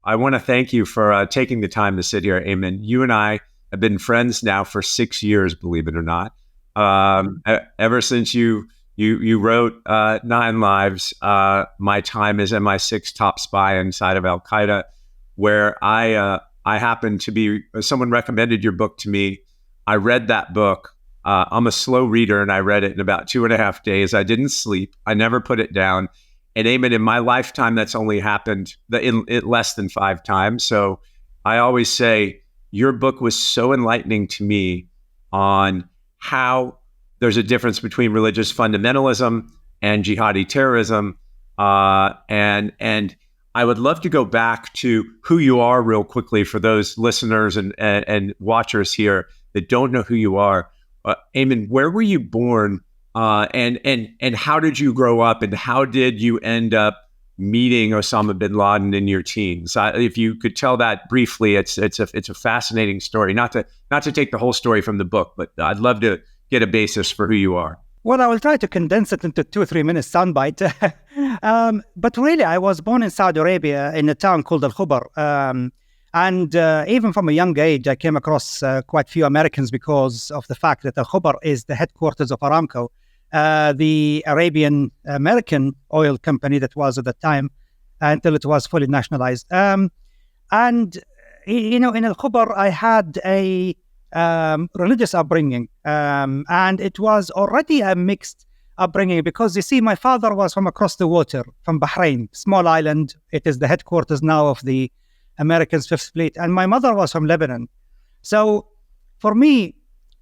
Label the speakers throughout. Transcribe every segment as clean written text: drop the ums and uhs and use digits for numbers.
Speaker 1: I want to thank you for taking the time to sit here, Aimen. You and I have been friends now for 6 years, believe it or not. Ever since you wrote 9 Lives, my time as MI6 top spy inside of Al-Qaeda, where I happened to be, someone recommended your book to me. I read that book. I'm a slow reader, and I read it in about 2.5 days. I didn't sleep. I never put it down. And Aimen, in my lifetime, that's only happened in less than 5 times. So I always say your book was so enlightening to me on how there's a difference between religious fundamentalism and jihadi terrorism. And I would love to go back to who you are real quickly for those listeners and watchers here that don't know who you are. Aimen, where were you born? And how did you grow up, and how did you end up meeting Osama bin Laden in your teens? If you could tell that briefly, it's a fascinating story. Not to take the whole story from the book, but I'd love to get a basis for who you are.
Speaker 2: Well, I will try to condense it into 2 or 3 minutes soundbite. But really, I was born in Saudi Arabia in a town called Al-Khubar. And even from a young age, I came across quite a few Americans because of the fact that Al-Khubar is the headquarters of Aramco, the Arabian American oil company that was at the time until it was fully nationalized. And, in Al-Khubar, I had a religious upbringing. And it was already a mixed upbringing because, you see, my father was from across the water, from Bahrain, small island. It is the headquarters now of the Americans' Fifth Fleet. And my mother was from Lebanon. So for me,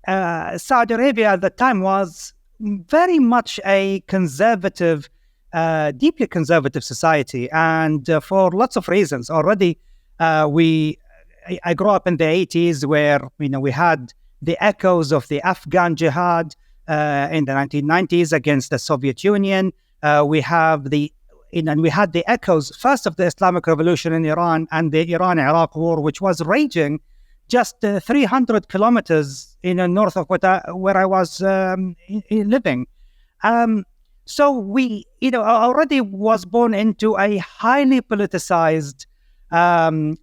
Speaker 2: Saudi Arabia at the time was very much a conservative, deeply conservative society. And for lots of reasons. Already, I grew up in the 80s where, we had the echoes of the Afghan jihad in the 1990s against the Soviet Union. We had the echoes first of the Islamic Revolution in Iran and the Iran-Iraq war, which was raging just 300 kilometers north of where I was living. So we, already was born into a highly politicized and,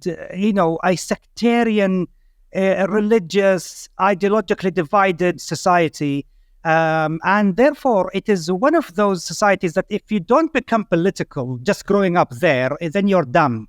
Speaker 2: a sectarian, religious, ideologically divided society. And therefore, it is one of those societies that if you don't become political just growing up there, then you're dumb,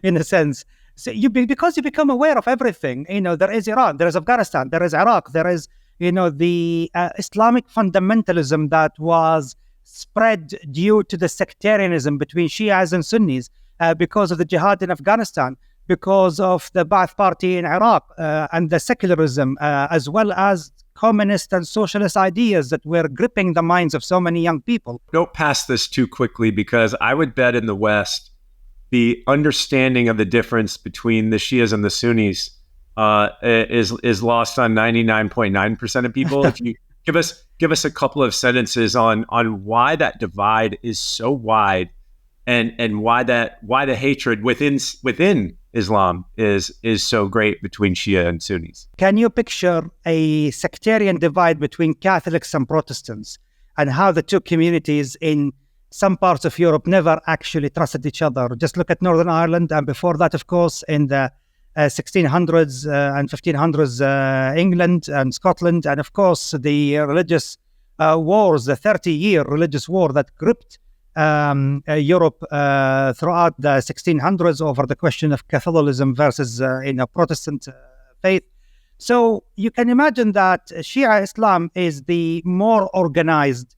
Speaker 2: in a sense. So because you become aware of everything. There is Iran, there is Afghanistan, there is Iraq, there is, the Islamic fundamentalism that was spread due to the sectarianism between Shias and Sunnis because of the jihad in Afghanistan, because of the Ba'ath Party in Iraq and the secularism, as well as communist and socialist ideas that were gripping the minds of so many young people.
Speaker 1: Don't pass this too quickly, because I would bet in the West, the understanding of the difference between the Shias and the Sunnis is lost on 99.9% of people. If you give us a couple of sentences on why that divide is so wide, and why the hatred within Islam is so great between Shia and Sunnis.
Speaker 2: Can you picture a sectarian divide between Catholics and Protestants, and how the two communities in some parts of Europe never actually trusted each other? Just look at Northern Ireland, and before that, of course, in the 1600s and 1500s, England and Scotland, and of course the religious wars, the 30-year religious war that gripped Europe throughout the 1600s over the question of Catholicism versus Protestant faith. So you can imagine that Shia Islam is the more organized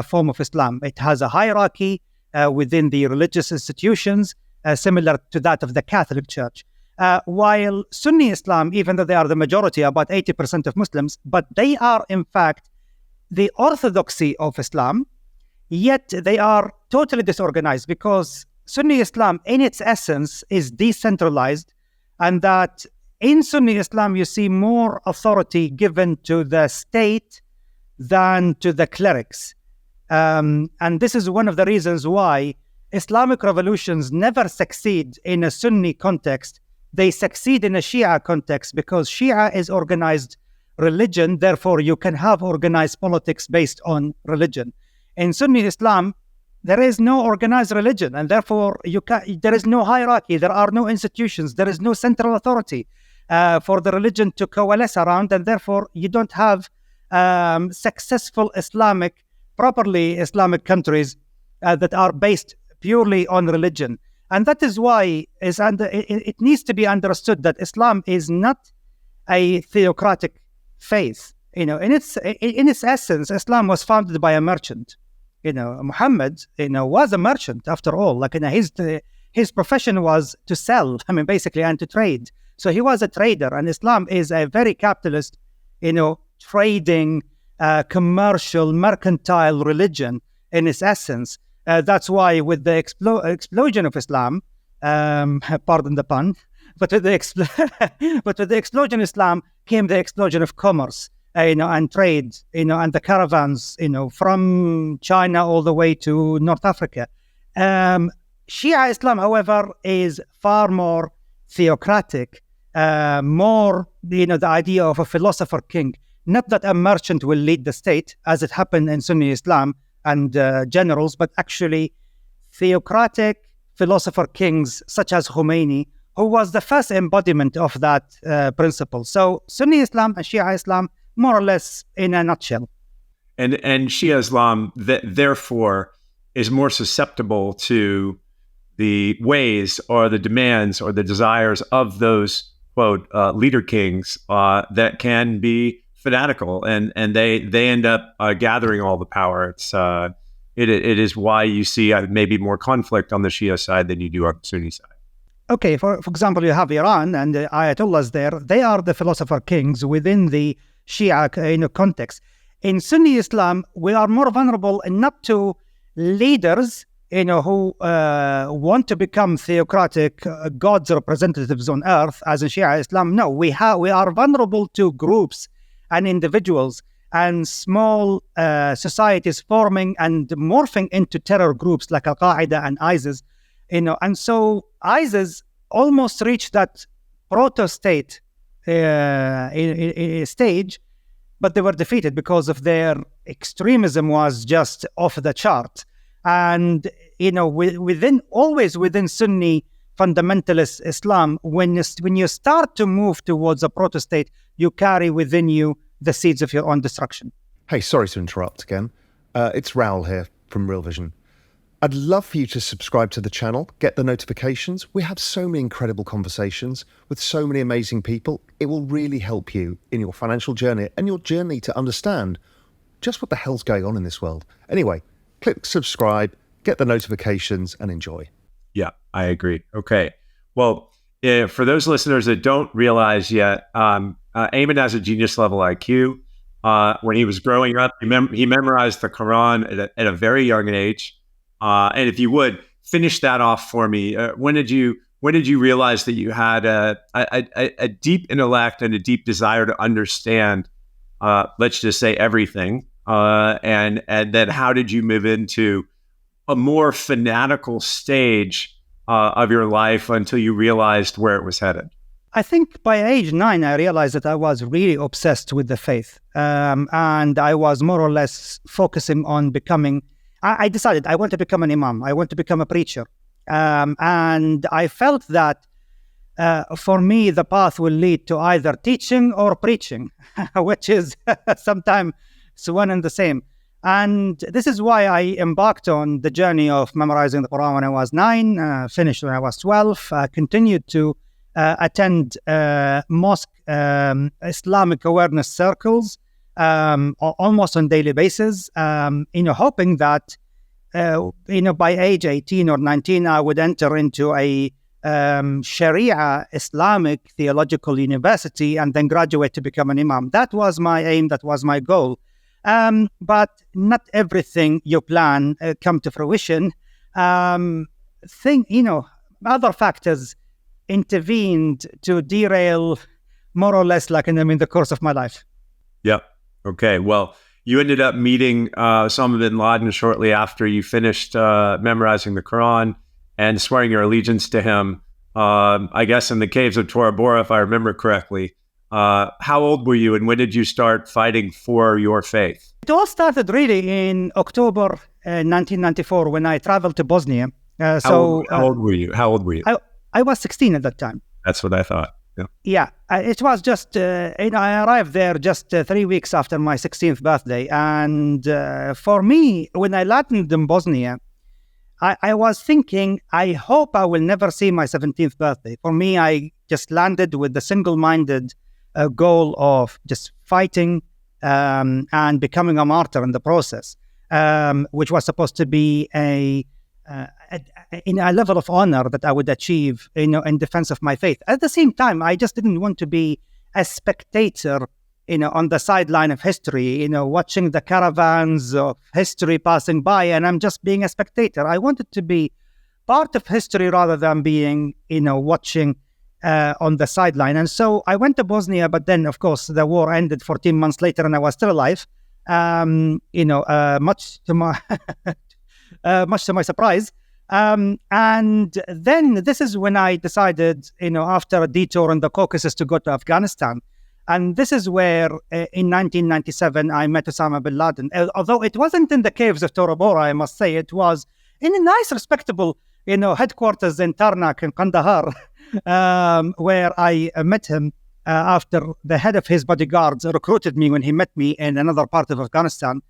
Speaker 2: form of Islam. It has a hierarchy within the religious institutions, similar to that of the Catholic Church. While Sunni Islam, even though they are the majority, about 80% of Muslims, but they are in fact the orthodoxy of Islam, yet they are totally disorganized, because Sunni Islam in its essence is decentralized, and that in Sunni Islam you see more authority given to the state than to the clerics. And this is one of the reasons why Islamic revolutions never succeed in a Sunni context. They succeed in a Shia context, because Shia is organized religion, therefore you can have organized politics based on religion. In Sunni Islam, there is no organized religion, and therefore there is no hierarchy, there are no institutions, there is no central authority for the religion to coalesce around, and therefore you don't have successful properly Islamic countries that are based purely on religion. And that is why it needs to be understood that Islam is not a theocratic faith. In its essence, Islam was founded by a merchant. Muhammad, was a merchant after all. Like, his profession was to sell. Basically, and to trade. So he was a trader, and Islam is a very capitalist, trading, commercial, mercantile religion in its essence. That's why with the explosion of Islam, pardon the pun, but with the explosion of Islam came the explosion of commerce. And trade, and the caravans, from China all the way to North Africa. Shia Islam, however, is far more theocratic, more, the idea of a philosopher king. Not that a merchant will lead the state, as it happened in Sunni Islam and generals, but actually theocratic philosopher kings such as Khomeini, who was the first embodiment of that principle. So Sunni Islam and Shia Islam, more or less in a nutshell.
Speaker 1: And Shia Islam, therefore, is more susceptible to the ways or the demands or the desires of those, quote, leader kings that can be fanatical, and they end up gathering all the power. It is why you see maybe more conflict on the Shia side than you do on the Sunni side.
Speaker 2: Okay, for example, you have Iran and the Ayatollahs there. They are the philosopher kings within the Shia context. In Sunni Islam, we are more vulnerable not to leaders who want to become theocratic God's representatives on earth, as in Shia Islam. No, we are vulnerable to groups and individuals and small societies forming and morphing into terror groups like Al-Qaeda and ISIS. And so ISIS almost reached that proto-state stage, but they were defeated because of their extremism was just off the chart. And within Sunni fundamentalist Islam, when you start to move towards a proto-state, you carry within you the seeds of your own destruction.
Speaker 3: Hey, sorry to interrupt again. It's Raoul here from Real Vision. I'd love for you to subscribe to the channel, get the notifications. We have so many incredible conversations with so many amazing people. It will really help you in your financial journey and your journey to understand just what the hell's going on in this world. Anyway, click subscribe, get the notifications, and enjoy.
Speaker 1: Yeah, I agree. Okay. Well, for those listeners that don't realize yet, Aimen has a genius level IQ. When he was growing up, he memorized the Quran at a very young age. And if you would finish that off for me, when did you realize that you had a deep intellect and a deep desire to understand, let's just say everything, and then how did you move into a more fanatical stage of your life until you realized where it was headed?
Speaker 2: I think by age 9, I realized that I was really obsessed with the faith, and I was more or less focusing on becoming. I decided I want to become an imam. I want to become a preacher. And I felt that for me, the path will lead to either teaching or preaching, which is sometimes one and the same. And this is why I embarked on the journey of memorizing the Quran when I was 9, finished when I was 12, continued to attend mosque Islamic awareness circles, almost on daily basis, hoping that, by age 18 or 19, I would enter into a Sharia Islamic theological university and then graduate to become an imam. That was my aim. That was my goal. But not everything you plan come to fruition. Other factors intervened to derail more or less in the course of my life.
Speaker 1: Yep. Okay. Well, you ended up meeting Osama bin Laden shortly after you finished memorizing the Quran and swearing your allegiance to him, I guess in the caves of Tora Bora, if I remember correctly. How old were you, and when did you start fighting for your faith?
Speaker 2: It all started really in October 1994 when I traveled to Bosnia.
Speaker 1: How old were you? How old were you?
Speaker 2: I was 16 at that time.
Speaker 1: That's what I thought. Yeah.
Speaker 2: Yeah, it was just, I arrived there just 3 weeks after my 16th birthday. And for me, when I landed in Bosnia, I was thinking, I hope I will never see my 17th birthday. For me, I just landed with the single-minded goal of just fighting and becoming a martyr in the process, which was supposed to be in a level of honor that I would achieve, in defense of my faith. At the same time, I just didn't want to be a spectator, on the sideline of history, watching the caravans of history passing by, and I'm just being a spectator. I wanted to be part of history rather than being, watching on the sideline. And so I went to Bosnia, but then, of course, the war ended 14 months later, and I was still alive. Much to my much to my surprise. And then this is when I decided, after a detour in the Caucasus, to go to Afghanistan. And this is where, in 1997, I met Osama bin Laden. Although it wasn't in the caves of Tora Bora, I must say, it was in a nice, respectable, headquarters in Tarnak in Kandahar, where I met him after the head of his bodyguards recruited me when he met me in another part of Afghanistan.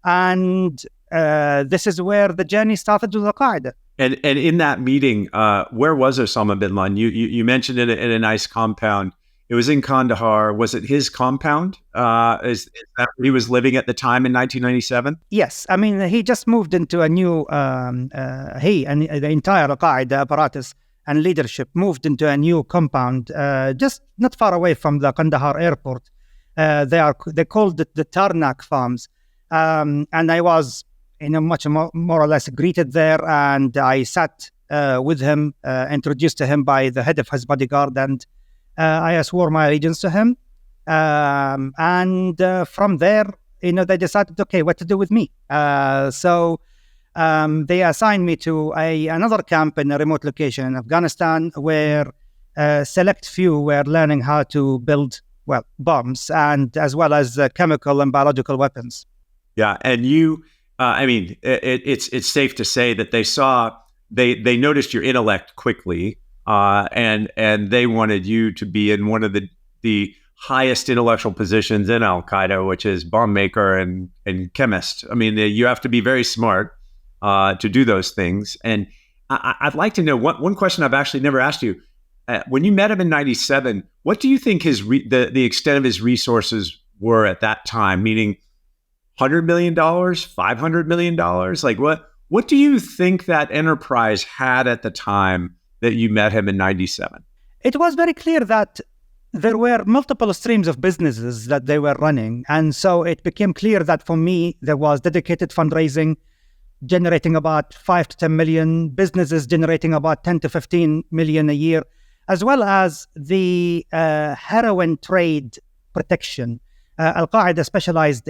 Speaker 2: And this is where the journey started with Al-Qaeda.
Speaker 1: And in that meeting, where was Osama bin Laden? You mentioned it in a nice compound. It was in Kandahar. Was it his compound? Is that where he was living at the time in 1997?
Speaker 2: Yes. I mean, he just moved into a new, and the entire Al-Qaeda apparatus and leadership moved into a new compound, just not far away from the Kandahar airport. They called it the Tarnak Farms. And I was, much more or less greeted there, and I sat with him, introduced to him by the head of his bodyguard, and I swore my allegiance to him. And from there, they decided, okay, what to do with me. So they assigned me to another camp in a remote location in Afghanistan, where select few were learning how to build, bombs, and as well as chemical and biological weapons.
Speaker 1: Yeah, and you, it's safe to say that they noticed your intellect quickly, and they wanted you to be in one of the highest intellectual positions in Al-Qaeda, which is bomb maker and chemist. I mean, you have to be very smart to do those things. And I'd like to know one question I've actually never asked you. When you met him in 97, what do you think the extent of his resources were at that time? Meaning, $100 million, $500 million? Like what do you think that enterprise had at the time that you met him in 97?
Speaker 2: It was very clear that there were multiple streams of businesses that they were running. And so it became clear that for me, there was dedicated fundraising generating about 5 to 10 million, businesses generating about 10 to 15 million a year, as well as the heroin trade protection. Al-Qaeda specialized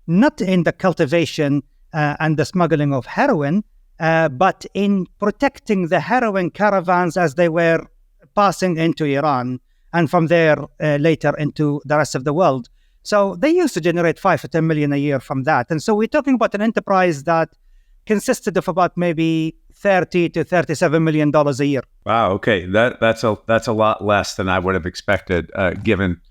Speaker 2: not in the cultivation and the smuggling of heroin, but in protecting the heroin caravans as they were passing into Iran, and from there later into the rest of the world. So they used to generate 5 to 10 million a year from that. And so we're talking about an enterprise that consisted of about maybe $30 to $37 million a year.
Speaker 1: Wow. Okay, that's a lot less than I would have expected, given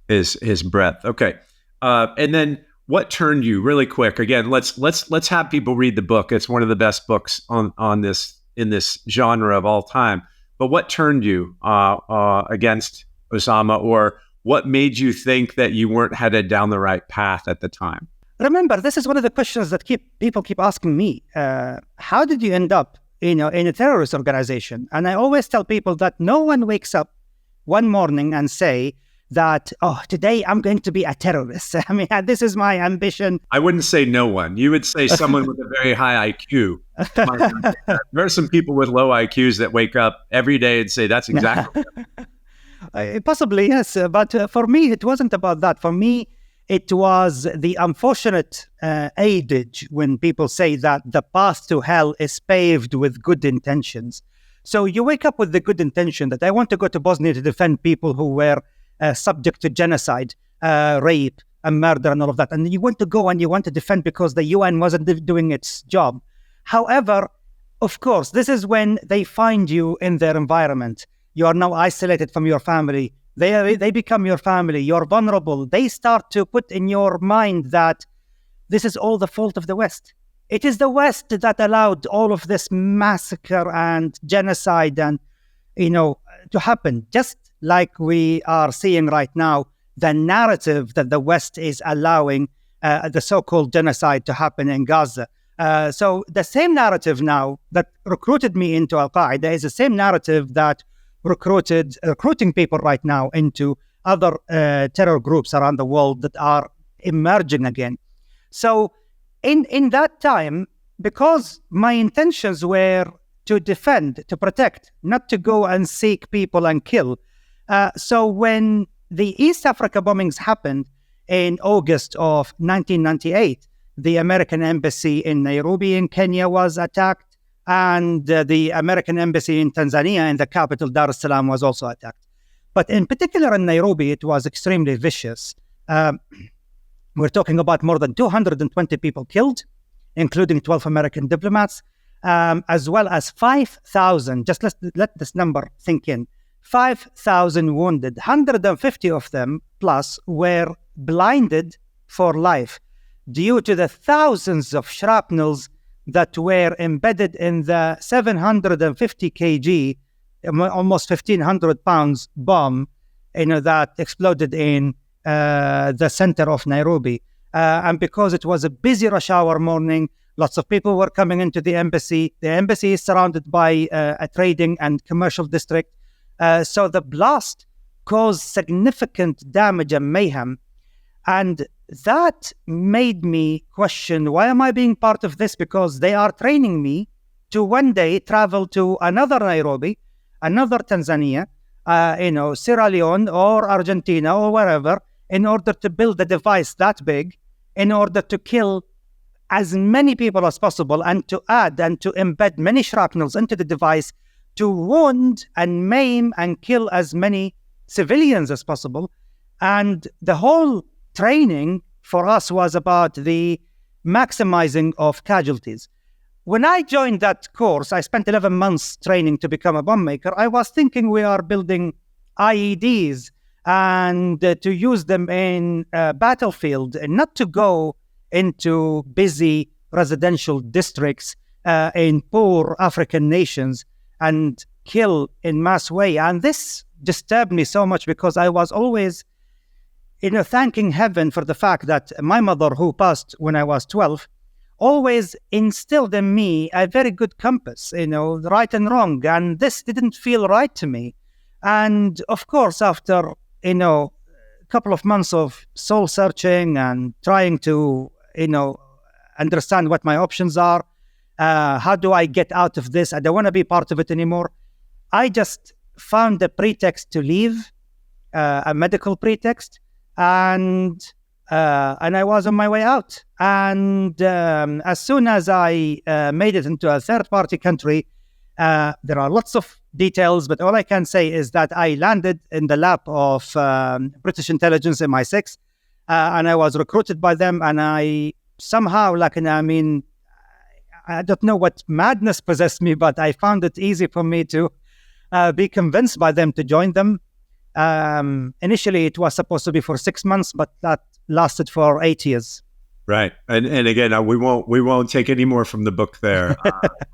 Speaker 1: his breadth. Okay, and then. What turned you, really quick? Again, let's have people read the book. It's one of the best books in this genre of all time. But what turned you against Osama, or what made you think that you weren't headed down the right path at the time?
Speaker 2: Remember, this is one of the questions that people keep asking me. How did you end up, in a terrorist organization? And I always tell people that no one wakes up one morning and say that, today I'm going to be a terrorist. I mean, this is my ambition.
Speaker 1: I wouldn't say no one. You would say someone with a very high IQ. There are some people with low IQs that wake up every day and say, that's exactly
Speaker 2: Possibly, yes. But for me, it wasn't about that. For me, it was the unfortunate adage when people say that the path to hell is paved with good intentions. So you wake up with the good intention that I want to go to Bosnia to defend people who were subject to genocide, rape, and murder, and all of that. And you want to go and you want to defend because the UN wasn't doing its job. However, of course, this is when they find you in their environment. You are now isolated from your family. They become your family. You're vulnerable. They start to put in your mind that this is all the fault of the West. It is the West that allowed all of this massacre and genocide and, to happen. Just like we are seeing right now, the narrative that the West is allowing the so-called genocide to happen in Gaza. So the same narrative now that recruited me into Al-Qaeda is the same narrative that recruiting people right now into other terror groups around the world that are emerging again. So in that time, because my intentions were to defend, to protect, not to go and seek people and kill. So when the East Africa bombings happened in August of 1998, the American embassy in Nairobi in Kenya was attacked, and the American embassy in Tanzania in the capital, Dar es Salaam, was also attacked. But in particular in Nairobi, it was extremely vicious. We're talking about more than 220 people killed, including 12 American diplomats, as well as 5,000, just let this number sink in, 5,000 wounded. 150 of them plus were blinded for life due to the thousands of shrapnels that were embedded in the 750 kg, almost 1,500 pounds bomb, that exploded in the center of Nairobi. And because it was a busy rush hour morning, lots of people were coming into the embassy. The embassy is surrounded by a trading and commercial district. So the blast caused significant damage and mayhem. And that made me question, why am I being part of this? Because they are training me to one day travel to another Nairobi, another Tanzania, Sierra Leone or Argentina or wherever, in order to build a device that big, in order to kill as many people as possible and to add and to embed many shrapnels into the device to wound and maim and kill as many civilians as possible. And the whole training for us was about the maximizing of casualties. When I joined that course, I spent 11 months training to become a bomb maker. I was thinking we are building IEDs and to use them in a battlefield and not to go into busy residential districts in poor African nations and kill in mass way. And this disturbed me so much because I was always, thanking heaven for the fact that my mother, who passed when I was 12, always instilled in me a very good compass, right and wrong. And this didn't feel right to me. And of course, after, a couple of months of soul searching and trying to, understand what my options are, how do I get out of this? I don't want to be part of it anymore. I just found a pretext to leave, a medical pretext, and I was on my way out. And as soon as I made it into a third-party country, there are lots of details, but all I can say is that I landed in the lap of British intelligence MI6, and I was recruited by them, and I somehow, I don't know what madness possessed me, but I found it easy for me to be convinced by them to join them. Initially, it was supposed to be for 6 months, but that lasted for 8 years.
Speaker 1: Right, and again, we won't take any more from the book there.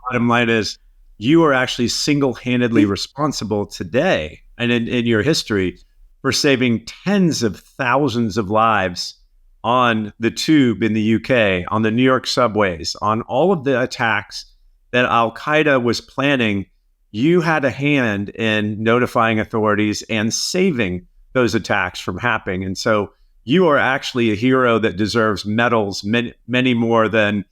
Speaker 1: Bottom line is, you are actually single-handedly responsible today and in your history for saving tens of thousands of lives on the tube in the UK, on the New York subways, on all of the attacks that Al-Qaeda was planning. You had a hand in notifying authorities and saving those attacks from happening. And so you are actually a hero that deserves medals, many more than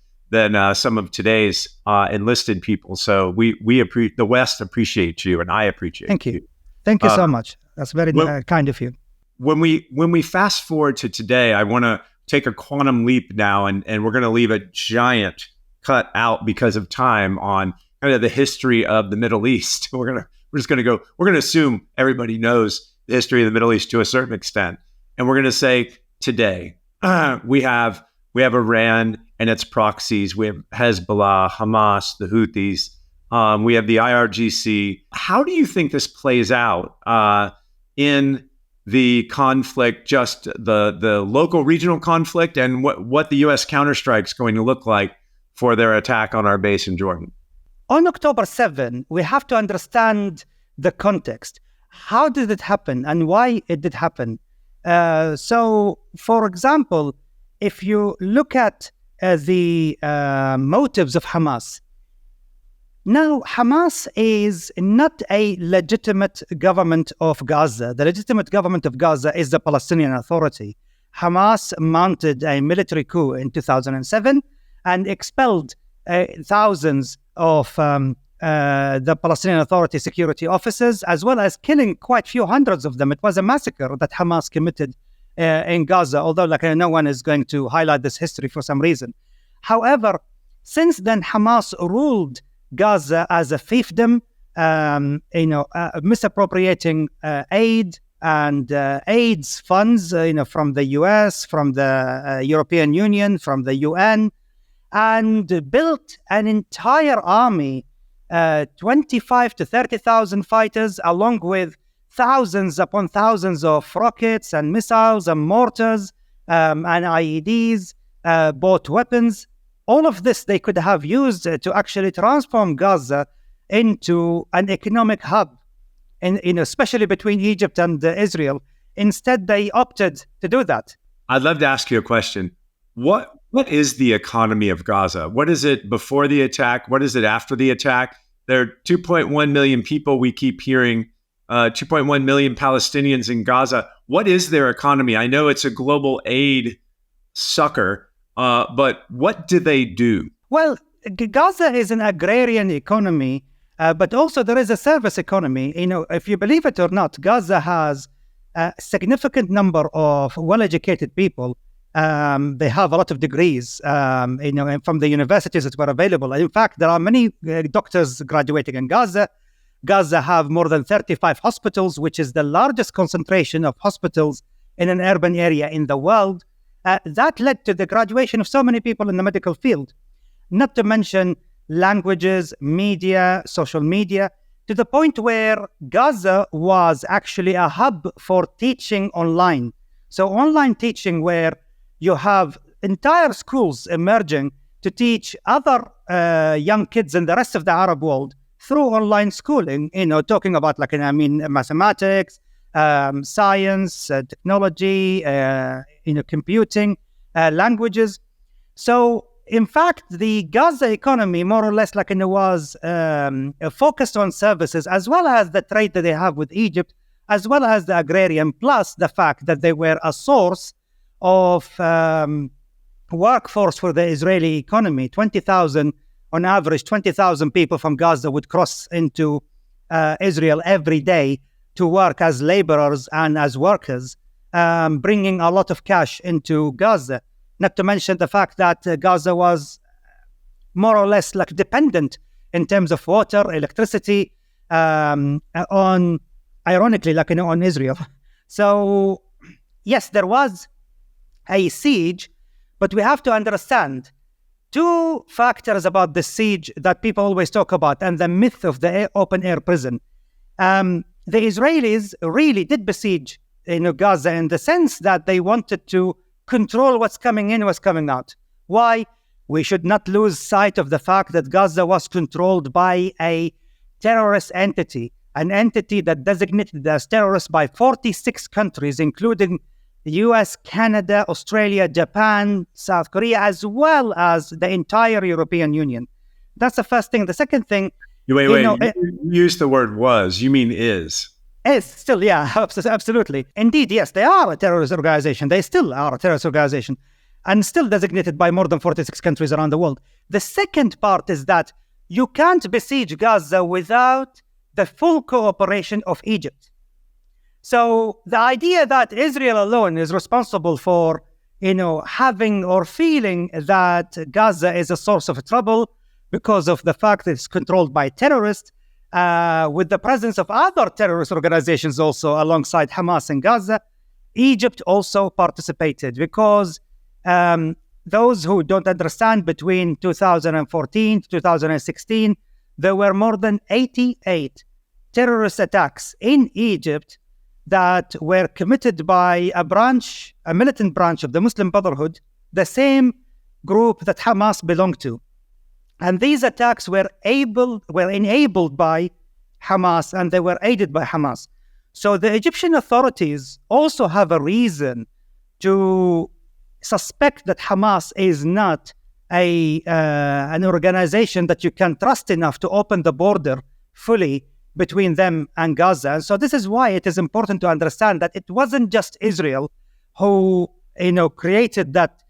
Speaker 1: some of today's enlisted people. So the West appreciates you, and I appreciate you.
Speaker 2: Thank you so much. That's very kind of you.
Speaker 1: When we fast forward to today, I want to take a quantum leap now, and we're going to leave a giant cut out because of time on kind of the history of the Middle East. We're going to assume everybody knows history of the Middle East to a certain extent. And we're going to say today, we have Iran and its proxies. We have Hezbollah, Hamas, the Houthis. We have the IRGC. How do you think this plays out in the conflict, just the local regional conflict, and what the U.S. counterstrike is going to look like for their attack on our base in Jordan?
Speaker 2: On October 7, we have to understand the context. How did it happen and why it did happen? So, for example, if you look at the motives of Hamas, now, Hamas is not a legitimate government of Gaza. The legitimate government of Gaza is the Palestinian Authority. Hamas mounted a military coup in 2007 and expelled thousands of the Palestinian Authority security officers, as well as killing quite few hundreds of them. It was a massacre that Hamas committed in Gaza, although no one is going to highlight this history for some reason. However, since then, Hamas ruled Gaza as a fiefdom, misappropriating aid and AIDS funds, from the US, from the European Union, from the UN, and built an entire army, 25 to 30,000 fighters, along with thousands upon thousands of rockets and missiles and mortars and IEDs, bought weapons. All of this they could have used to actually transform Gaza into an economic hub, especially between Egypt and Israel. Instead, they opted to do that.
Speaker 1: I'd love to ask you a question. What is the economy of Gaza? What is it before the attack? What is it after the attack? There are 2.1 million people, we keep hearing, 2.1 million Palestinians in Gaza. What is their economy? I know it's a global aid sucker, but what do they do?
Speaker 2: Well, Gaza is an agrarian economy, but also there is a service economy. If you believe it or not, Gaza has a significant number of well-educated people. They have a lot of degrees, from the universities that were available. In fact, there are many doctors graduating in Gaza. Gaza have more than 35 hospitals, which is the largest concentration of hospitals in an urban area in the world. That led to the graduation of so many people in the medical field, not to mention languages, media, social media, to the point where Gaza was actually a hub for teaching online. So online teaching where you have entire schools emerging to teach other young kids in the rest of the Arab world through online schooling, talking about mathematics, science, technology, computing, languages. So, in fact, the Gaza economy, more or less, was focused on services, as well as the trade that they have with Egypt, as well as the agrarian, plus the fact that they were a source of workforce for the Israeli economy. 20,000, on average, 20,000 people from Gaza would cross into Israel every day to work as laborers and as workers, bringing a lot of cash into Gaza. Not to mention the fact that Gaza was more or less dependent in terms of water, electricity, on Israel. So, yes, there was a siege, but we have to understand two factors about the siege that people always talk about and the myth of the open-air prison. The Israelis really did besiege Gaza in the sense that they wanted to control what's coming in, what's coming out. Why? We should not lose sight of the fact that Gaza was controlled by a terrorist entity, an entity that designated as terrorist by 46 countries, including the US, Canada, Australia, Japan, South Korea, as well as the entire European Union. That's the first thing. The second thing...
Speaker 1: Wait. You use the word was. You mean is.
Speaker 2: Is still, yeah, absolutely. Indeed, yes, they are a terrorist organization. They still are a terrorist organization and still designated by more than 46 countries around the world. The second part is that you can't besiege Gaza without the full cooperation of Egypt. So the idea that Israel alone is responsible for, having or feeling that Gaza is a source of trouble because of the fact that it's controlled by terrorists, with the presence of other terrorist organizations also alongside Hamas in Gaza, Egypt also participated because those who don't understand, between 2014 to 2016, there were more than 88 terrorist attacks in Egypt that were committed by a militant branch of the Muslim Brotherhood, the same group that Hamas belonged to. And these attacks were enabled by Hamas, and they were aided by Hamas. So the Egyptian authorities also have a reason to suspect that Hamas is not an organization that you can trust enough to open the border fully between them and Gaza. And so this is why it is important to understand that it wasn't just Israel who created that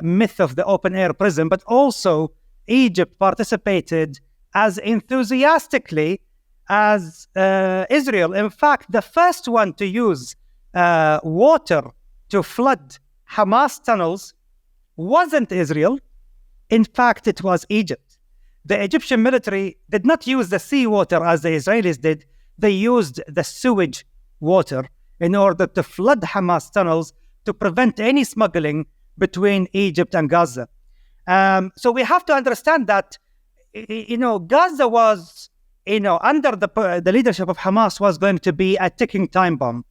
Speaker 2: myth of the open air prison, but also Egypt participated as enthusiastically as Israel. In fact, the first one to use water to flood Hamas tunnels wasn't Israel. In fact, it was Egypt. The Egyptian military did not use the seawater as the Israelis did. They used the sewage water in order to flood Hamas tunnels to prevent any smuggling between Egypt and Gaza. So we have to understand that, Gaza was, under the leadership of Hamas, was going to be a ticking time bomb.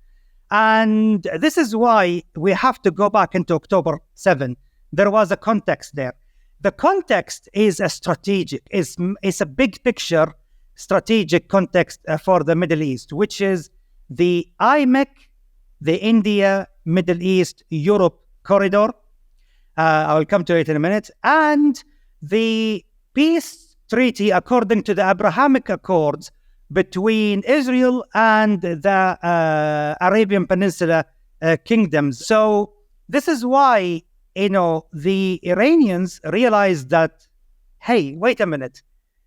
Speaker 2: And this is why we have to go back into October 7. There was a context there. The context is a strategic, it's a big picture strategic context for the Middle East, which is the IMEC, the India, Middle East, Europe corridor. I will come to it in a minute. And the peace treaty according to the Abrahamic Accords between Israel and the Arabian Peninsula kingdoms. So this is why, the Iranians realized that, hey, wait a minute.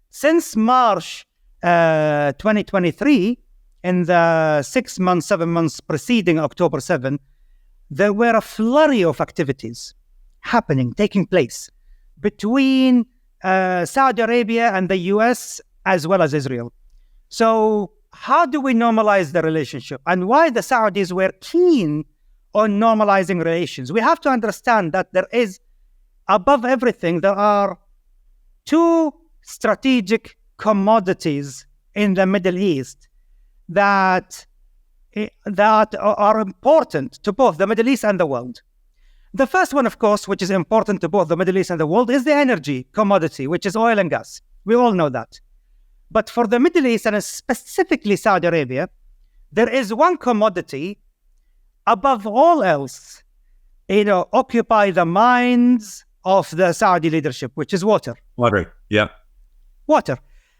Speaker 2: Since March 2023, in the 7 months preceding October 7, there were a flurry of activities taking place between Saudi Arabia and the US as well as Israel. So how do we normalize the relationship, and why the Saudis were keen on normalizing relations? We have to understand that there is, above everything, there are two strategic commodities in the Middle East that are important to both the Middle East and the world. The first one, of course, which is important to both the Middle East and the world, is the energy commodity, which is oil and gas. We all know that. But for the Middle East, and specifically Saudi Arabia, there is one commodity above all else, occupy the minds of the Saudi leadership, which is water.
Speaker 1: Water, yeah.
Speaker 2: Water.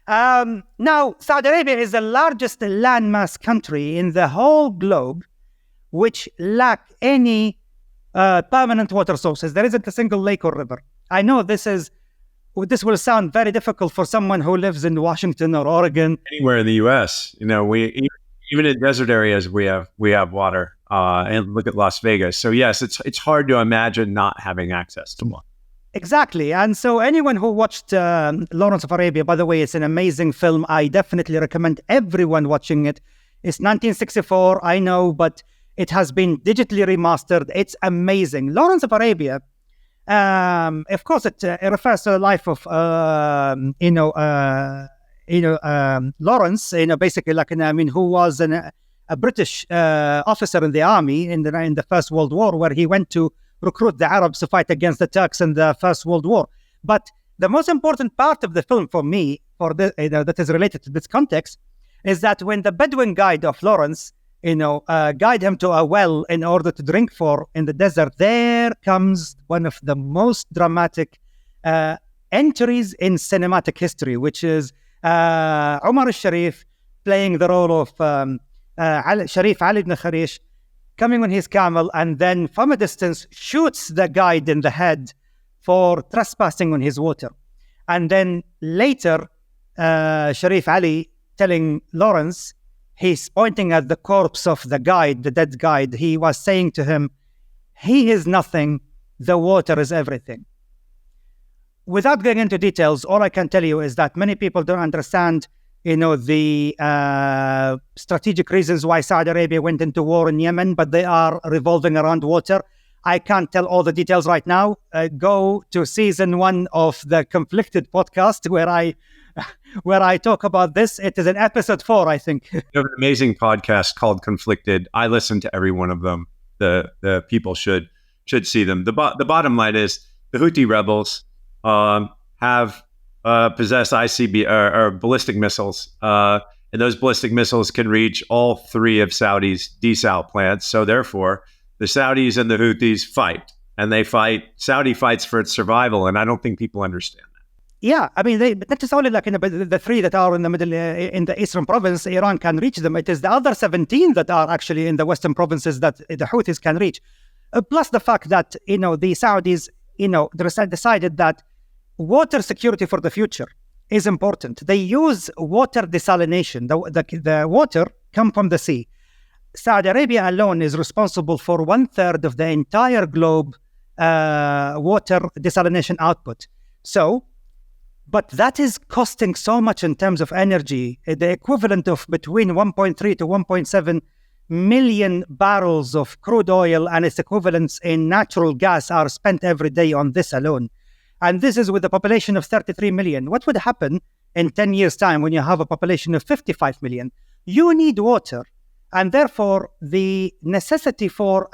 Speaker 2: Now, Saudi Arabia is the largest landmass country in the whole globe, which lack any permanent water sources. There isn't a single lake or river. I know this will sound very difficult for someone who lives in Washington or Oregon.
Speaker 1: Anywhere in the U.S., we even in desert areas we have water. And look at Las Vegas. So yes, it's hard to imagine not having access to water.
Speaker 2: Exactly. And so anyone who watched Lawrence of Arabia, by the way, it's an amazing film. I definitely recommend everyone watching it. It's 1964, I know, but it has been digitally remastered. It's amazing. Lawrence of Arabia, of course, it refers to the life of, Lawrence, basically, who was a British officer in the army in the First World War, where he went to recruit the Arabs to fight against the Turks in the First World War. But the most important part of the film for me, that is related to this context, is that when the Bedouin guide of Lawrence, guide him to a well in order to drink for in the desert, there comes one of the most dramatic entries in cinematic history, which is Umar al-Sharif playing the role of Sharif Ali ibn Kharish, coming on his camel, and then from a distance shoots the guide in the head for trespassing on his water. And then later, Sharif Ali telling Lawrence, he's pointing at the corpse of the guide, the dead guide. He was saying to him, he is nothing, the water is everything. Without going into details, all I can tell you is that many people don't understand the strategic reasons why Saudi Arabia went into war in Yemen, but they are revolving around water. I can't tell all the details right now. Go to season 1 of the Conflicted podcast where I talk about this. It is in episode 4, I think.
Speaker 1: You have an amazing podcast called Conflicted. I listen to every one of them. The people should see them. The bottom line is the Houthi rebels have possess ICB or ballistic missiles, and those ballistic missiles can reach all 3 of Saudi's desal plants. So therefore, the Saudis and the Houthis fight, and they fight. Saudi fights for its survival, and I don't think people understand that.
Speaker 2: Yeah, I mean, but not just only like the 3 that are in the middle, in the eastern province, Iran can reach them. It is the other 17 that are actually in the western provinces that the Houthis can reach. Plus the fact that the Saudis decided that water security for the future is important. They use water desalination. The water come from the sea. Saudi Arabia alone is responsible for 1/3 of the entire globe water desalination output. But that is costing so much in terms of energy. The equivalent of between 1.3 to 1.7 million barrels of crude oil and its equivalents in natural gas are spent every day on this alone. And this is with a population of 33 million. What would happen in 10 years' time when you have a population of 55 million? You need water. And therefore, the necessity for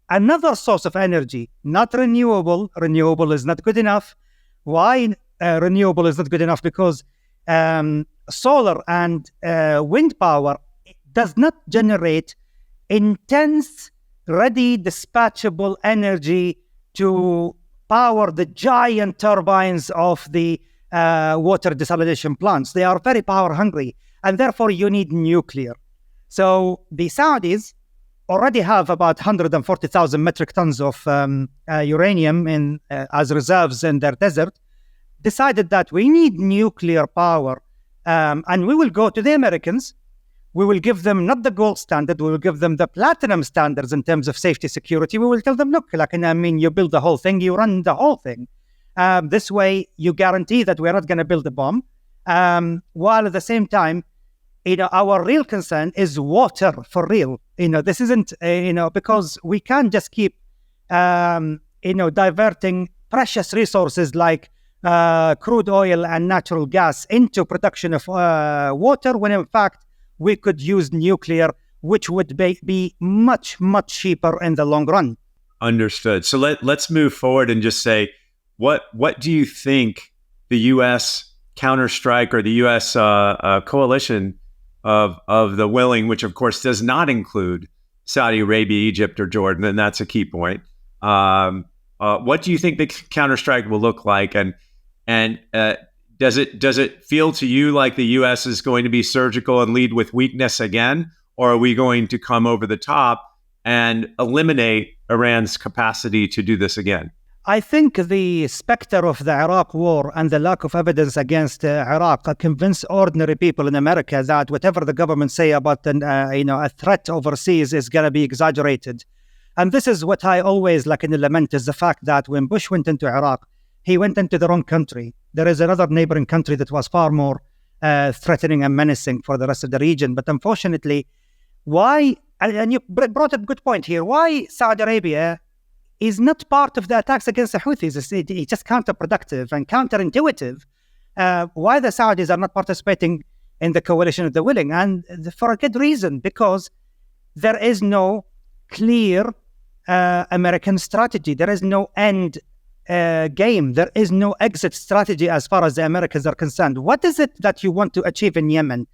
Speaker 2: another source of energy, not renewable. Renewable is not good enough. Why renewable is not good enough? Because solar and wind power does not generate intense, ready, dispatchable energy to power the giant turbines of the water desalination plants. They are very power hungry, and therefore you need nuclear. So the Saudis already have about 140,000 metric tons of uranium as reserves in their desert, decided that we need nuclear power, and we will go to the Americans. We will give them not the gold standard, we will give them the platinum standards in terms of safety security. We will tell them, look, you build the whole thing, you run the whole thing. This way, you guarantee that we're not going to build a bomb. While at the same time, our real concern is water for real. This isn't, because we can't just keep, diverting precious resources like crude oil and natural gas into production of water, when in fact, we could use nuclear, which would be much, much cheaper in the long run.
Speaker 1: Understood. So let's move forward and just say, what do you think the U.S. counterstrike or the U.S. coalition of the willing, which of course does not include Saudi Arabia, Egypt, or Jordan, and that's a key point. What do you think the counterstrike will look like, and does it feel to you like the U.S. is going to be surgical and lead with weakness again, or are we going to come over the top and eliminate Iran's capacity to do this again?
Speaker 2: I think the specter of the Iraq war and the lack of evidence against Iraq convinced ordinary people in America that whatever the government say about a threat overseas is going to be exaggerated. And this is what I always lament, is the fact that when Bush went into Iraq, he went into the wrong country. There is another neighboring country that was far more threatening and menacing for the rest of the region. But unfortunately, why, and you brought up a good point here, why Saudi Arabia is not part of the attacks against the Houthis? It's just counterproductive and counterintuitive. Why the Saudis are not participating in the coalition of the willing? And for a good reason, because there is no clear American strategy. There is no end game. There is no exit strategy as far as the Americans are concerned. What is it that you want to achieve in Yemen?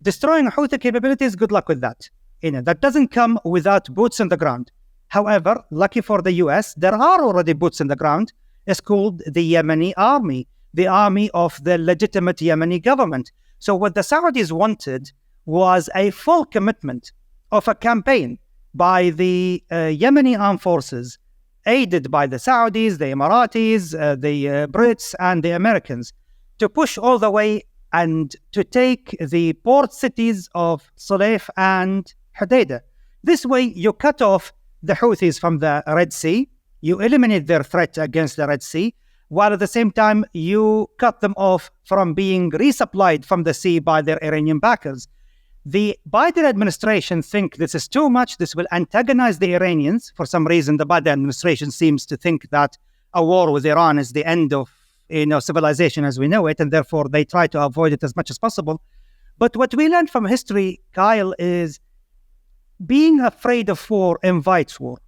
Speaker 2: Destroying Houthi capabilities, good luck with that. That doesn't come without boots on the ground. However, lucky for the US, there are already boots on the ground. It's called the Yemeni army, the army of the legitimate Yemeni government. So what the Saudis wanted was a full commitment of a campaign by the Yemeni armed forces, aided by the Saudis, the Emiratis, the Brits, and the Americans, to push all the way and to take the port cities of Salif and Hodeidah. This way, you cut off the Houthis from the Red Sea, you eliminate their threat against the Red Sea, while at the same time you cut them off from being resupplied from the sea by their Iranian backers. The Biden administration think this is too much. This will antagonize the Iranians. For some reason, the Biden administration seems to think that a war with Iran is the end of civilization as we know it, and therefore they try to avoid it as much as possible. But what we learned from history, Kyle, is being afraid of war invites war.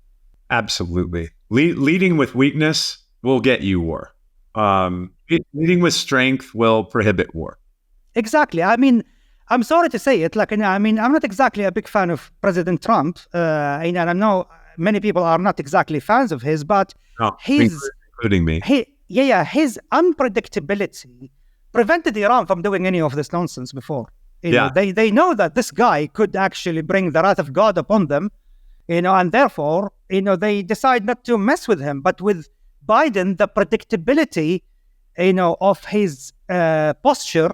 Speaker 1: Absolutely. Leading with weakness will get you war. Leading with strength will prohibit war.
Speaker 2: Exactly. I mean, I'm sorry to say it. I'm not exactly a big fan of President Trump. And I know many people are not exactly fans of his, but
Speaker 1: including me.
Speaker 2: His unpredictability prevented Iran from doing any of this nonsense before. They know that this guy could actually bring the wrath of God upon them, and therefore, they decide not to mess with him. But with Biden, the predictability, of his posture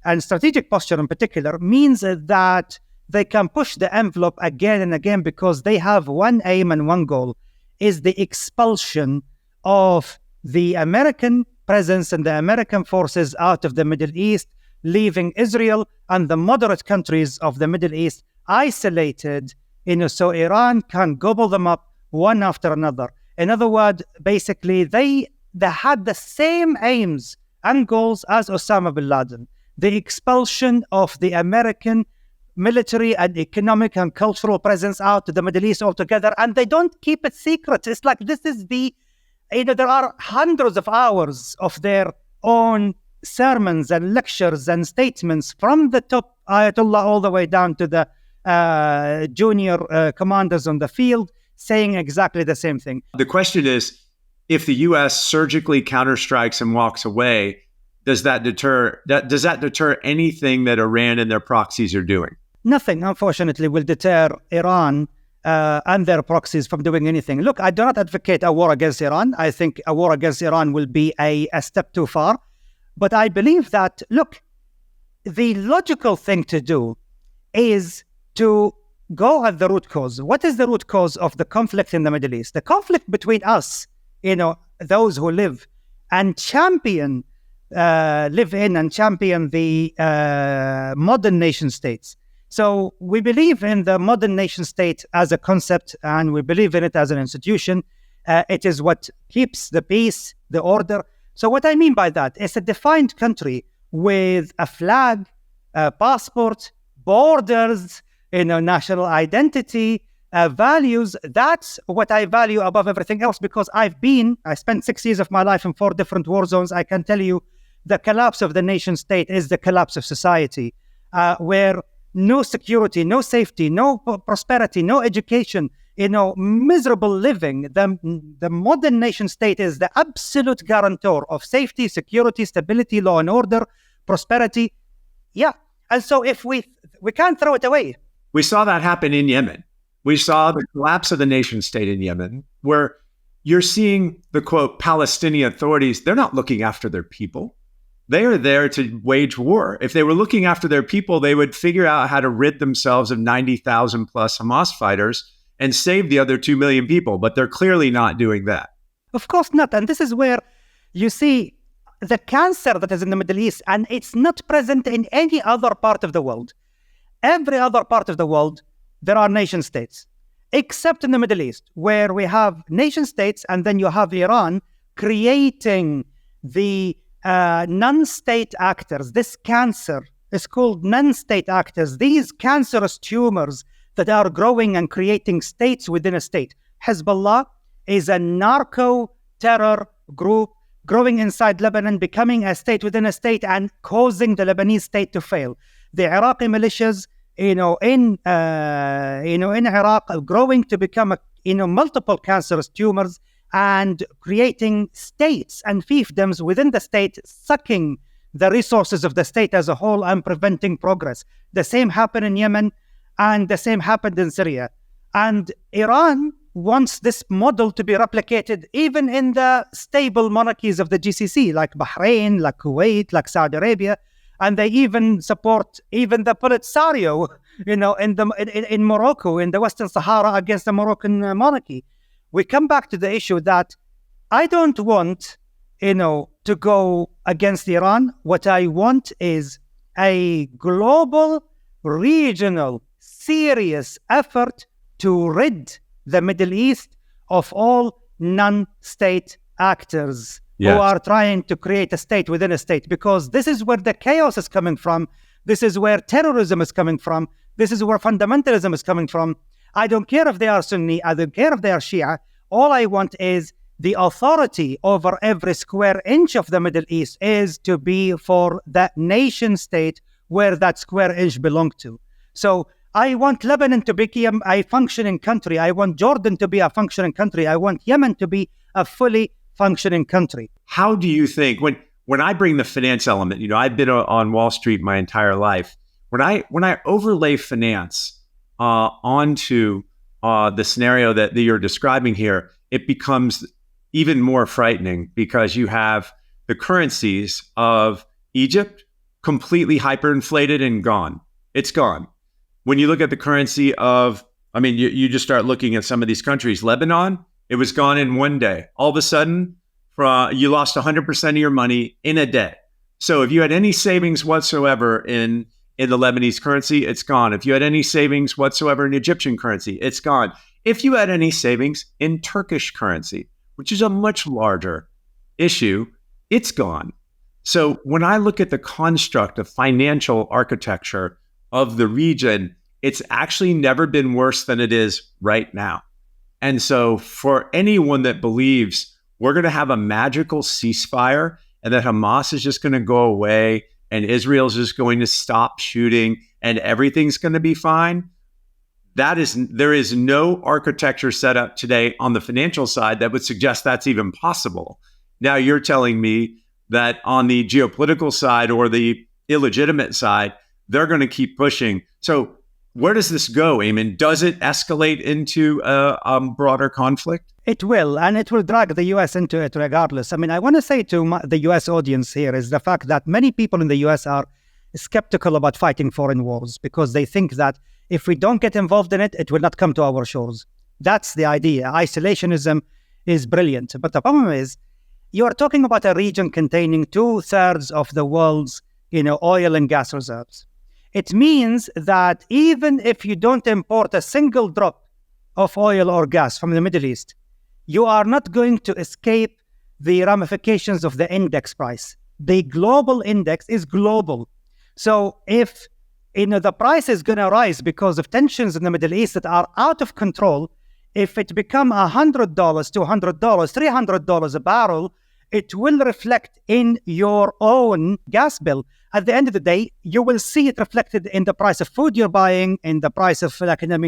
Speaker 2: and strategic posture in particular means that they can push the envelope again and again because they have one aim and one goal, is the expulsion of the American presence and the American forces out of the Middle East, leaving Israel and the moderate countries of the Middle East isolated, so Iran can gobble them up one after another. In other words, basically, they had the same aims and goals as Osama bin Laden. The expulsion of the American military and economic and cultural presence out of the Middle East altogether, and they don't keep it secret. It's like this is there are hundreds of hours of their own sermons and lectures and statements from the top Ayatollah all the way down to the junior commanders on the field saying exactly the same thing.
Speaker 1: The question is, if the U.S. surgically counterstrikes and walks away, does that deter anything that Iran and their proxies are doing?
Speaker 2: Nothing, unfortunately, will deter Iran and their proxies from doing anything. Look, I do not advocate a war against Iran. I think a war against Iran will be a step too far. But I believe that, look, the logical thing to do is to go at the root cause. What is the root cause of the conflict in the Middle East? The conflict between us, those who live and champion the modern nation states. So we believe in the modern nation state as a concept, and we believe in it as an institution. It is what keeps the peace, the order. So what I mean by that is a defined country with a flag, a passport, borders, national identity, values. That's what I value above everything else, because I spent 6 years of my life in 4 different war zones. I can tell you the collapse of the nation state is the collapse of society, where no security, no safety, no prosperity, no education, miserable living. The modern nation state is the absolute guarantor of safety, security, stability, law and order, prosperity. Yeah. And so if we can't throw it away.
Speaker 1: We saw that happen in Yemen. We saw the collapse of the nation state in Yemen, where you're seeing the, quote, Palestinian authorities. They're not looking after their people. They are there to wage war. If they were looking after their people, they would figure out how to rid themselves of 90,000 plus Hamas fighters and save the other 2 million people. But they're clearly not doing that.
Speaker 2: Of course not. And this is where you see the cancer that is in the Middle East, and it's not present in any other part of the world. Every other part of the world, there are nation states, except in the Middle East, where we have nation states, and then you have Iran creating the non-state actors. This cancer is called non-state actors. These cancerous tumors that are growing and creating states within a state. Hezbollah is a narco-terror group growing inside Lebanon, becoming a state within a state and causing the Lebanese state to fail. The Iraqi militias, in Iraq, growing to become multiple cancerous tumors and creating states and fiefdoms within the state, sucking the resources of the state as a whole and preventing progress. The same happened in Yemen, and the same happened in Syria. And Iran wants this model to be replicated even in the stable monarchies of the GCC, like Bahrain, like Kuwait, like Saudi Arabia. And they even support even the Polisario, in Morocco, in the Western Sahara, against the Moroccan monarchy. We come back to the issue that I don't want, to go against Iran. What I want is a global, regional, serious effort to rid the Middle East of all non-state actors who are trying to create a state within a state, because this is where the chaos is coming from. This is where terrorism is coming from. This is where fundamentalism is coming from. I don't care if they are Sunni. I don't care if they are Shia. All I want is the authority over every square inch of the Middle East is to be for that nation state where that square inch belongs to. So I want Lebanon to become a functioning country. I want Jordan to be a functioning country. I want Yemen to be a fully functioning country.
Speaker 1: How do you think, when I bring the finance element, I've been on Wall Street my entire life. When I overlay finance onto the scenario that you're describing here, it becomes even more frightening, because you have the currencies of Egypt completely hyperinflated and gone. It's gone. When you look at the currency of, you just start looking at some of these countries. Lebanon, it was gone in one day. All of a sudden, you lost 100% of your money in a day. So if you had any savings whatsoever in the Lebanese currency, it's gone. If you had any savings whatsoever in Egyptian currency, it's gone. If you had any savings in Turkish currency, which is a much larger issue, it's gone. So when I look at the construct of financial architecture of the region, it's actually never been worse than it is right now. And so for anyone that believes we're going to have a magical ceasefire and that Hamas is just going to go away and Israel's just going to stop shooting and everything's going to be fine, there is no architecture set up today on the financial side that would suggest that's even possible. Now you're telling me that on the geopolitical side or the illegitimate side, they're going to keep pushing. So where does this go, Aimen? Does it escalate into a broader conflict?
Speaker 2: It will, and it will drag the U.S. into it regardless. I want to say to the U.S. audience here is the fact that many people in the U.S. are skeptical about fighting foreign wars because they think that if we don't get involved in it, it will not come to our shores. That's the idea. Isolationism is brilliant. But the problem is, you are talking about a region containing 2/3 of the world's oil and gas reserves. It means that even if you don't import a single drop of oil or gas from the Middle East, you are not going to escape the ramifications of the index price. The global index is global. So if the price is going to rise because of tensions in the Middle East that are out of control, if it become $100, $200, $300 a barrel, it will reflect in your own gas bill. At the end of the day, you will see it reflected in the price of food you're buying, in the price of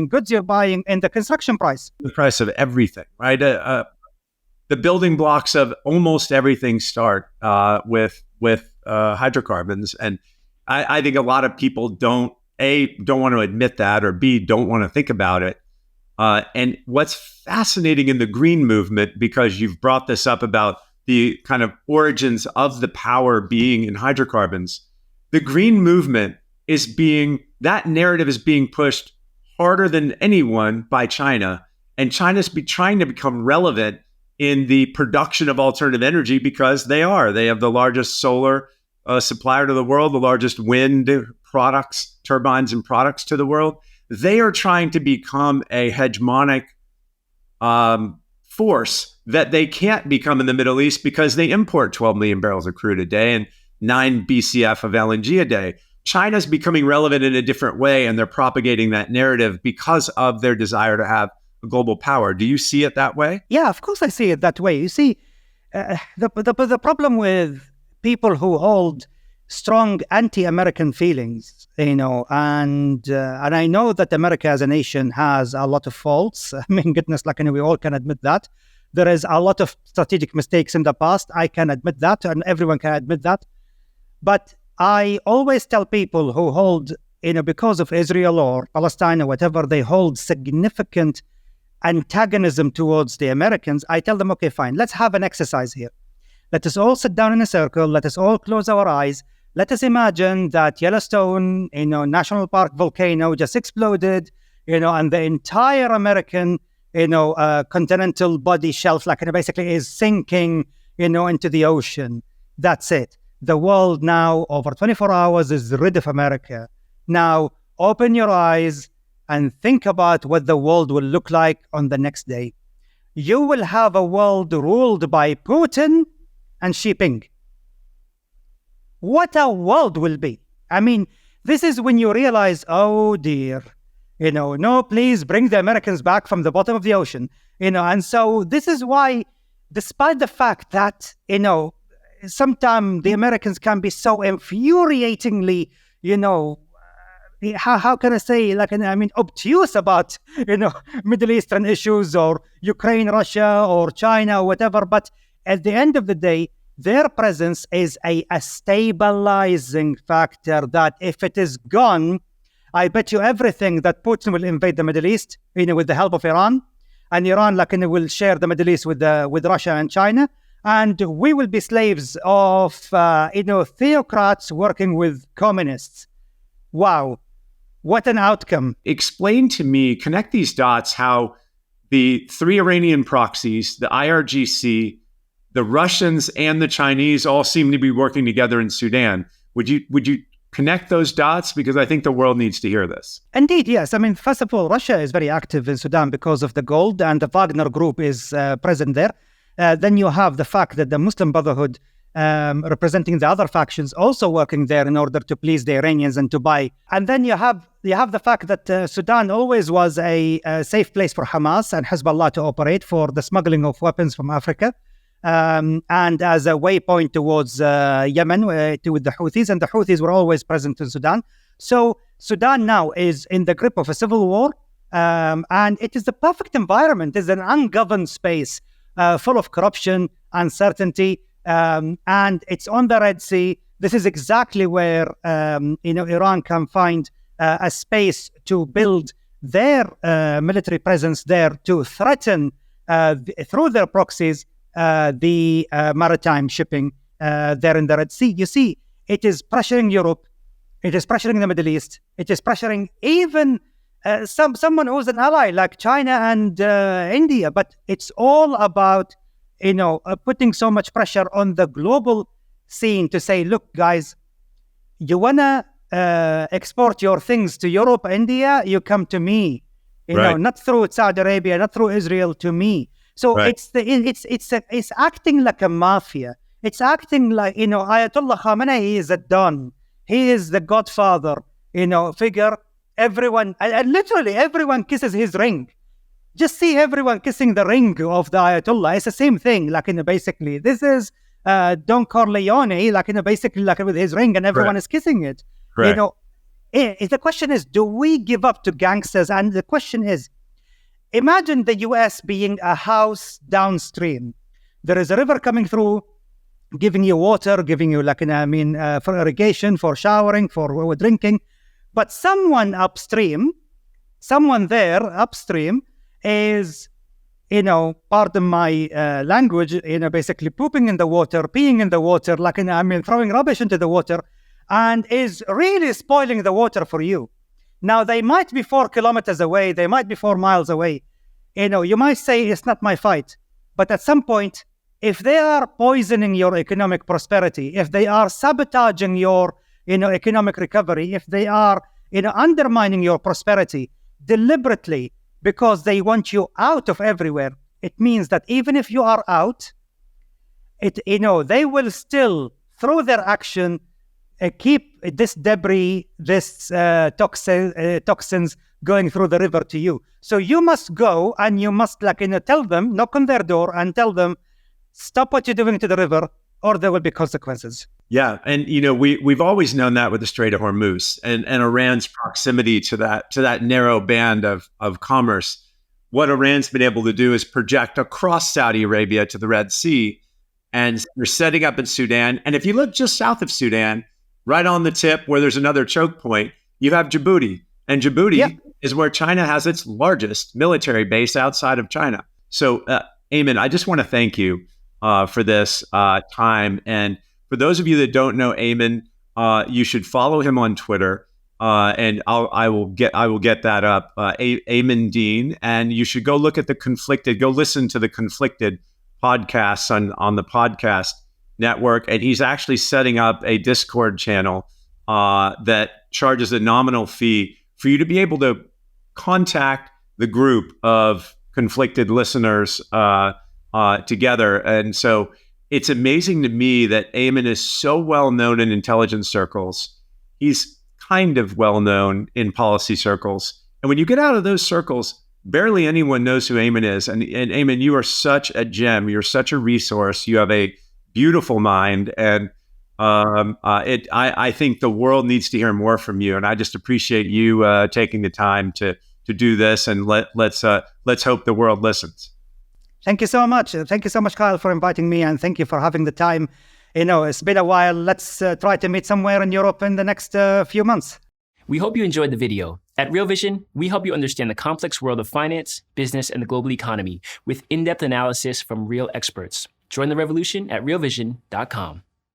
Speaker 2: goods you're buying, in the construction price.
Speaker 1: The price of everything, right? The building blocks of almost everything start with hydrocarbons. And I think a lot of people don't want to admit that, or B, don't want to think about it. And what's fascinating in the green movement, because you've brought this up about the kind of origins of the power being in hydrocarbons, the green movement that narrative is being pushed harder than anyone by China. And China's trying to become relevant in the production of alternative energy because they have the largest solar supplier to the world, the largest wind products, turbines and products to the world. They are trying to become a hegemonic force that they can't become in the Middle East because they import 12 million barrels of crude a day and 9 BCF of LNG a day. China's becoming relevant in a different way, and they're propagating that narrative because of their desire to have a global power. Do you see it that way?
Speaker 2: Yeah, of course I see it that way. You see, the problem with people who hold strong anti-American feelings, and I know that America as a nation has a lot of faults. Goodness, we all can admit that. There is a lot of strategic mistakes in the past. I can admit that, and everyone can admit that. But I always tell people who hold, because of Israel or Palestine or whatever, they hold significant antagonism towards the Americans. I tell them, okay, fine, let's have an exercise here. Let us all sit down in a circle. Let us all close our eyes. Let us imagine that Yellowstone, National Park volcano just exploded, and the entire American, continental body shelf, basically is sinking, into the ocean. That's it. The world now, over 24 hours, is rid of America. Now, open your eyes and think about what the world will look like on the next day. You will have a world ruled by Putin and Xi Jinping. What a world will be. I mean, this is when you realize, oh dear, no, please bring the Americans back from the bottom of the ocean. And so this is why, despite the fact that, sometimes the Americans can be so infuriatingly, how can I say, obtuse about, Middle Eastern issues or Ukraine, Russia, or China, or whatever. But at the end of the day, their presence is a stabilizing factor that if it is gone, I bet you everything that Putin will invade the Middle East, with the help of Iran, and Iran, will share the Middle East with Russia and China, and we will be slaves of, theocrats working with communists. Wow, what an outcome!
Speaker 1: Explain to me, connect these dots, how the 3 Iranian proxies, the IRGC, the Russians, and the Chinese all seem to be working together in Sudan. Would you connect those dots? Because I think the world needs to hear this.
Speaker 2: Indeed, yes. First of all, Russia is very active in Sudan because of the gold, and the Wagner group is present there. Then you have the fact that the Muslim Brotherhood, representing the other factions, also working there in order to please the Iranians and to buy. And then you have the fact that Sudan always was a safe place for Hamas and Hezbollah to operate for the smuggling of weapons from Africa. And as a waypoint towards Yemen with the Houthis, and the Houthis were always present in Sudan. So Sudan now is in the grip of a civil war, and it is the perfect environment. It's an ungoverned space full of corruption, uncertainty, and it's on the Red Sea. This is exactly where Iran can find a space to build their military presence there to threaten through their proxies the maritime shipping there in the Red Sea. You see, it is pressuring Europe, it is pressuring the Middle East, it is pressuring even someone who's an ally like China and India. But it's all about, putting so much pressure on the global scene to say, look, guys, you want to export your things to Europe, India, you come to me,
Speaker 1: Right.
Speaker 2: not through Saudi Arabia, not through Israel, to me. So
Speaker 1: Right.
Speaker 2: it's acting like a mafia. It's acting like, Ayatollah Khamenei is a don. He is the godfather, figure. Everyone, and literally everyone kisses his ring. Just see everyone kissing the ring of the Ayatollah. It's the same thing, basically. This is Don Corleone, basically with his ring, and everyone is kissing it.
Speaker 1: Correct.
Speaker 2: The question is, do we give up to gangsters? And the question is, imagine the US being a house downstream. There is a river coming through, giving you water, giving you for irrigation, for showering, for drinking. But someone there upstream is, pardon my language, basically pooping in the water, peeing in the water, throwing rubbish into the water, and is really spoiling the water for you. Now, they might be 4 kilometers away, they might be 4 miles away. You might say it's not my fight. But at some point, if they are poisoning your economic prosperity, if they are sabotaging your economic recovery, if they are undermining your prosperity deliberately because they want you out of everywhere, it means that even if you are out, they will still, through their action, keep this debris, this toxins going through the river to you. So you must go and you must tell them, knock on their door and tell them, stop what you're doing to the river, or there will be consequences.
Speaker 1: Yeah, and we've always known that with the Strait of Hormuz and Iran's proximity to that narrow band of commerce. What Iran's been able to do is project across Saudi Arabia to the Red Sea, and they're setting up in Sudan. And if you look just south of Sudan, right on the tip where there's another choke point, you have Djibouti, and Djibouti is where China has its largest military base outside of China. So, Aimen, I just want to thank you for this time. And for those of you that don't know Aimen, you should follow him on Twitter, and I will get that up. Aimen Dean, and you should go look at go listen to the Conflicted podcasts on the podcast network, and he's actually setting up a Discord channel that charges a nominal fee for you to be able to contact the group of conflicted listeners together. And so it's amazing to me that Aimen is so well known in intelligence circles. He's kind of well known in policy circles. And when you get out of those circles, barely anyone knows who Aimen is. And Aimen, you are such a gem. You're such a resource. You have a beautiful mind. And I think the world needs to hear more from you. And I just appreciate you taking the time to do this. And let's hope the world listens.
Speaker 2: Thank you so much. Thank you so much, Kyle, for inviting me. And thank you for having the time. It's been a while. Let's try to meet somewhere in Europe in the next few months.
Speaker 4: We hope you enjoyed the video. At Real Vision, we help you understand the complex world of finance, business, and the global economy with in-depth analysis from real experts. Join the revolution at realvision.com.